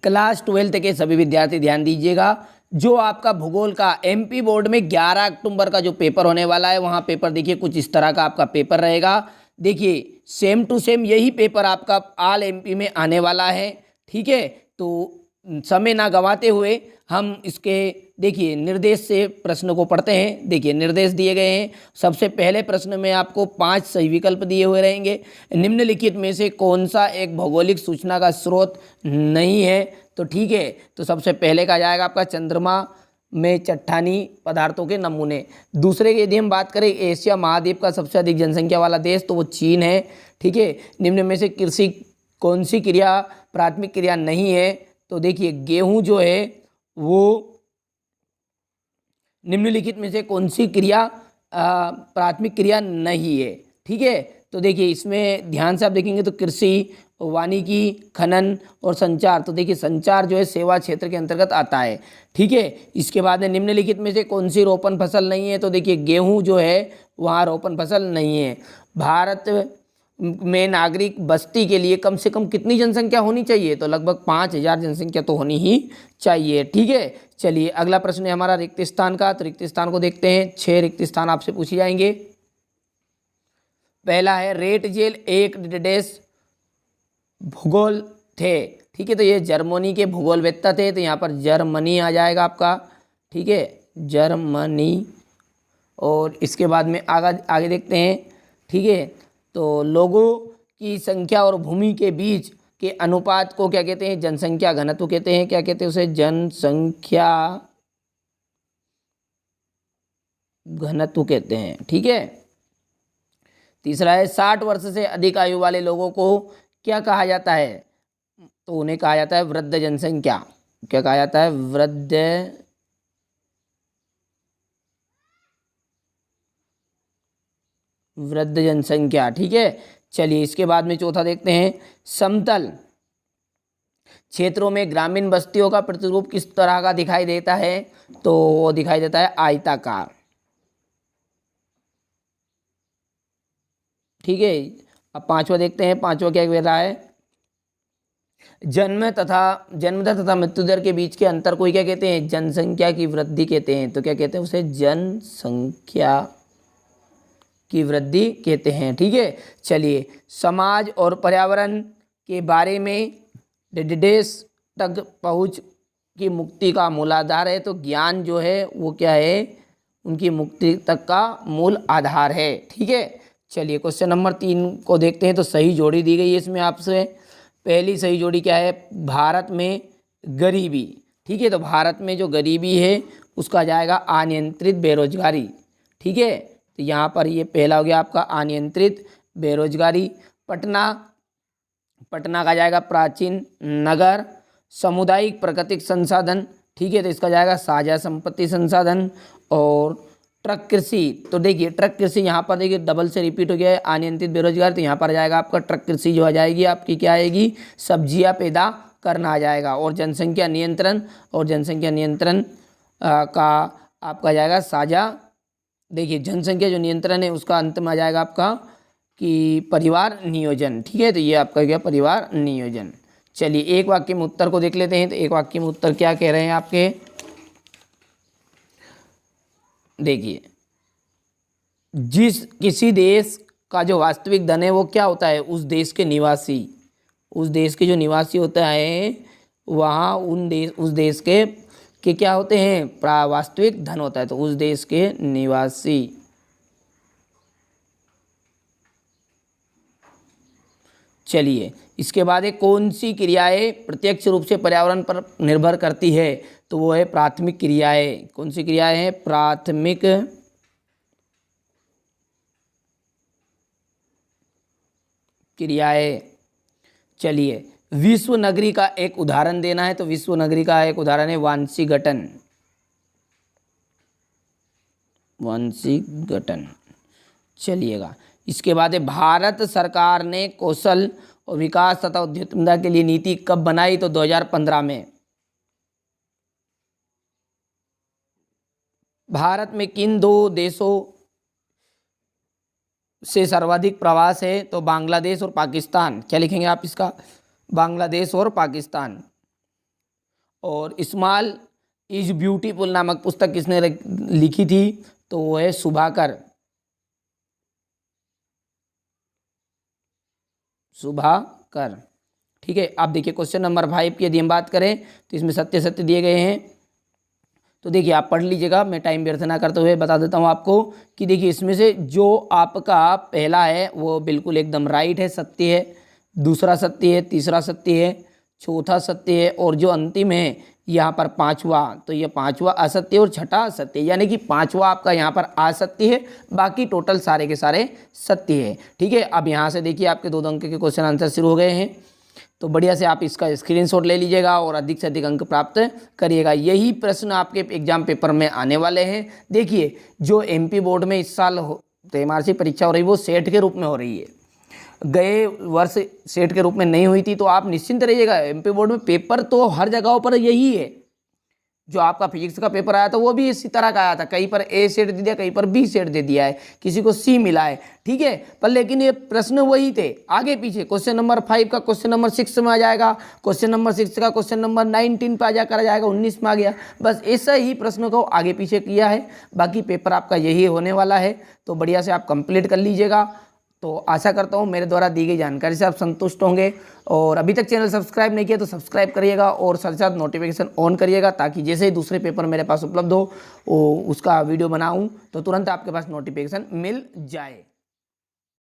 Class 12 के सभी विद्यार्थी ध्यान दीजिएगा, जो आपका भूगोल का एमपी बोर्ड में 11 अक्टूबर का जो पेपर होने वाला है, वहाँ पेपर देखिए कुछ इस तरह का आपका पेपर रहेगा। देखिए सेम टू सेम यही पेपर आपका ऑल एमपी में आने वाला है। ठीक है, तो समय ना गंवाते हुए हम इसके देखिए निर्देश से प्रश्न को पढ़ते हैं। देखिए निर्देश दिए गए हैं। सबसे पहले प्रश्न में आपको 5 सही विकल्प दिए हुए रहेंगे। निम्नलिखित में से कौन सा एक भौगोलिक सूचना का स्रोत नहीं है? तो ठीक है, तो सबसे पहले का जाएगा आपका चंद्रमा में चट्टानी पदार्थों के नमूने। दूसरे की यदि हम बात करें एशिया महाद्वीप का सबसे अधिक जनसंख्या वाला देश, तो वो चीन है। ठीक है, निम्न में से कृषि कौन सी क्रिया प्राथमिक क्रिया नहीं है? तो देखिए गेहूं जो है वो निम्नलिखित में से कौन सी क्रिया प्राथमिक क्रिया नहीं है? ठीक है, तो देखिए इसमें ध्यान से आप देखेंगे तो कृषि, वानिकी, खनन और संचार। तो देखिए संचार जो है सेवा क्षेत्र के अंतर्गत आता है। ठीक है, इसके बाद में निम्नलिखित में से कौन सी रोपण फसल नहीं है? तो देखिए गेहूं जो है वहाँ रोपण फसल नहीं है। भारत में नागरिक बस्ती के लिए कम से कम कितनी जनसंख्या होनी चाहिए? तो लगभग 5,000 जनसंख्या तो होनी ही चाहिए। ठीक है, चलिए अगला प्रश्न है हमारा रिक्त स्थान का। तो रिक्त स्थान को देखते हैं। 6 रिक्त स्थान आपसे पूछे जाएंगे। पहला है रेट जेल एक डेश भूगोल थे। ठीक है, तो ये जर्मनी के भूगोलवेत्ता थे, तो यहाँ पर जर्मनी आ जाएगा आपका। ठीक है, जर्मनी। और इसके बाद में आगे देखते हैं। ठीक है, तो लोगों की संख्या और भूमि के बीच के अनुपात को क्या कहते हैं? जनसंख्या घनत्व कहते हैं। क्या कहते हैं उसे? जनसंख्या घनत्व कहते हैं। ठीक है, तीसरा है 60 वर्ष से अधिक आयु वाले लोगों को क्या कहा जाता है? तो उन्हें कहा जाता है वृद्ध जनसंख्या। क्या कहा जाता है? वृद्ध जनसंख्या। ठीक है, चलिए इसके बाद में चौथा देखते हैं। समतल क्षेत्रों में ग्रामीण बस्तियों का प्रतिरूप किस तरह का दिखाई देता है? तो वो दिखाई देता है आयताकार। ठीक है, अब पांचवा देखते हैं। पांचवा क्या कह रहा है? जन्मदर तथा मृत्यु दर के बीच के अंतर को क्या कहते हैं? जनसंख्या की वृद्धि कहते हैं। तो क्या कहते हैं उसे? जनसंख्या की वृद्धि कहते हैं। ठीक है, चलिए समाज और पर्यावरण के बारे में डेश तक पहुंच की मुक्ति का मूलाधार है। तो ज्ञान जो है वो क्या है? उनकी मुक्ति तक का मूल आधार है। ठीक है, चलिए क्वेश्चन नंबर 3 को देखते हैं। तो सही जोड़ी दी गई है इसमें आपसे। पहली सही जोड़ी क्या है? भारत में गरीबी। ठीक है, तो भारत में जो गरीबी है उसका जाएगा अनियंत्रित बेरोजगारी। ठीक है, तो यहाँ पर ये पहला हो गया आपका अनियंत्रित बेरोजगारी। पटना का जाएगा प्राचीन नगर। सामुदायिक प्राकृतिक संसाधन। ठीक है, तो इसका जाएगा साझा संपत्ति संसाधन। और ट्रक कृषि, तो देखिए ट्रक कृषि यहाँ पर देखिए डबल से रिपीट हो गया है अनियंत्रित बेरोजगार। तो यहाँ पर जाएगा आपका ट्रक कृषि जो आ जाएगी आपकी क्या आएगी? सब्जियाँ पैदा करना आ जाएगा। और जनसंख्या नियंत्रण, और जनसंख्या नियंत्रण का आपका जाएगा साझा। देखिए जनसंख्या जो नियंत्रण है उसका अंत में आ जाएगा आपका कि परिवार नियोजन। ठीक है, तो ये आपका क्या? परिवार नियोजन। चलिए एक वाक्य में उत्तर को देख लेते हैं। तो एक वाक्य में उत्तर क्या कह रहे हैं आपके? देखिए जिस किसी देश का जो वास्तविक धन है वो क्या होता है? उस देश के निवासी, उस देश के जो निवासी होता है वहाँ उस देश के क्या होते हैं? वास्तविक धन होता है। तो उस देश के निवासी। चलिए इसके बाद एक कौन सी क्रियाएं प्रत्यक्ष रूप से पर्यावरण पर निर्भर करती है? तो वो है प्राथमिक क्रियाएं। कौन सी क्रियाएं हैं? प्राथमिक क्रियाएं। चलिए विश्व नगरी का एक उदाहरण देना है। तो विश्व नगरी का एक उदाहरण है वांशीगठन। वांशीगठन। चलिएगा इसके बाद है भारत सरकार ने कौशल और विकास तथा उद्यमिता के लिए नीति कब बनाई? तो 2015 में। भारत में किन 2 देशों से सर्वाधिक प्रवास है? तो बांग्लादेश और पाकिस्तान। क्या लिखेंगे आप इसका? बांग्लादेश और पाकिस्तान। और स्मॉल इज ब्यूटीफुल नामक पुस्तक किसने लिखी थी? तो वो है सुभाकर। सुभाकर। ठीक है, अब देखिए क्वेश्चन नंबर 5 की यदि हम बात करें तो इसमें सत्य सत्य दिए गए हैं। तो देखिए आप पढ़ लीजिएगा, मैं टाइम व्यर्थ ना करते हुए बता देता हूँ आपको कि देखिए इसमें से जो आपका पहला है वो बिल्कुल एकदम राइट है, सत्य है। दूसरा सत्य है, तीसरा सत्य है, चौथा सत्य है और जो अंतिम है यहाँ पर पांचवा, तो ये पांचवा असत्य और छठा असत्य, यानी कि पांचवा आपका यहाँ पर असत्य है, बाकी टोटल सारे के सारे सत्य है। ठीक है, अब यहाँ से देखिए आपके 2 अंक के क्वेश्चन आंसर शुरू हो गए हैं। तो बढ़िया से आप इसका स्क्रीनशॉट ले लीजिएगा और अधिक से अधिक अंक प्राप्त करिएगा। यही प्रश्न आपके एग्जाम पेपर में आने वाले हैं। देखिए जो एमपी बोर्ड में इस साल त्रैमासिक परीक्षा हो रही है वो सेट के रूप में हो रही है, गए वर्ष सेट के रूप में नहीं हुई थी। तो आप निश्चिंत रहिएगा, एमपी बोर्ड में पेपर तो हर जगहों पर यही है। जो आपका फिजिक्स का पेपर आया था वो भी इसी तरह का आया था, कहीं पर ए सेट दे दिया, कहीं पर बी सेट दे दिया है, किसी को सी मिला है। ठीक है, पर लेकिन ये प्रश्न वही थे, आगे पीछे। क्वेश्चन नंबर 5 का क्वेश्चन नंबर 6 में आ जाएगा, क्वेश्चन नंबर 6 का क्वेश्चन नंबर 19 पे आ जाएगा, 19 में आ गया। बस ऐसा ही प्रश्नों को आगे पीछे किया है, बाकी पेपर आपका यही होने वाला है। तो बढ़िया से आप कंप्लीट कर लीजिएगा। तो आशा करता हूँ मेरे द्वारा दी गई जानकारी से आप संतुष्ट होंगे। और अभी तक चैनल सब्सक्राइब नहीं किया तो सब्सक्राइब करिएगा और साथ साथ नोटिफिकेशन ऑन करिएगा, ताकि जैसे ही दूसरे पेपर मेरे पास उपलब्ध हो उसका वीडियो बनाऊँ तो तुरंत आपके पास नोटिफिकेशन मिल जाए।